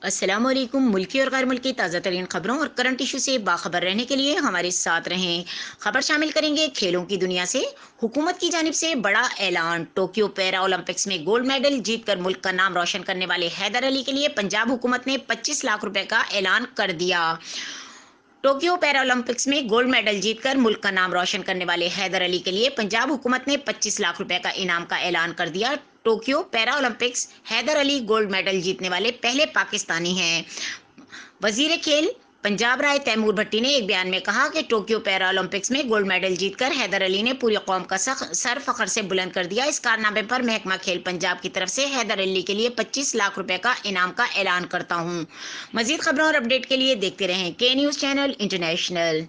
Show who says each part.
Speaker 1: अस्सलाम वालेकुम। मुल्की और गैर मुल्की ताज़ा तरीन खबरों और करंट इशू से बाखबर रहने के लिए हमारे साथ रहें। खबर शामिल करेंगे खेलों की दुनिया से। हुकूमत की जानिब से बड़ा ऐलान। टोक्यो पैरा ओलंपिक्स में गोल्ड मेडल जीतकर मुल्क का नाम रोशन करने वाले हैदर अली के लिए पंजाब हुकूमत ने 25 लाख रुपए का ऐलान कर दिया। टोक्यो पैरा ओलंपिक्स में गोल्ड मेडल जीतकर मुल्क का नाम रोशन करने वाले हैदर अली के लिए पंजाब हुकूमत ने 25 लाख रुपए का इनाम का ऐलान कर दिया। Tokyo para Olympics Haider Ali gold medal जीतने वाले पहले पाकिस्तानी हैं। वजीर खेल पंजाब राय तैमूर भट्टी ने एक बयान में कहा कि टोक्यो पैरा ओलंपिक्स में गोल्ड मेडल जीतकर हैदर अली ने पूरी कौम का सर फखर से बुलंद कर दिया। इस कारनामे पर महकमा खेल पंजाब की तरफ से हैदर अली के लिए 25 लाख रुपए का इनाम का ऐलान करता हूँ। मजीद खबरों और अपडेट के लिए देखते रहें के न्यूज़ चैनल इंटरनेशनल।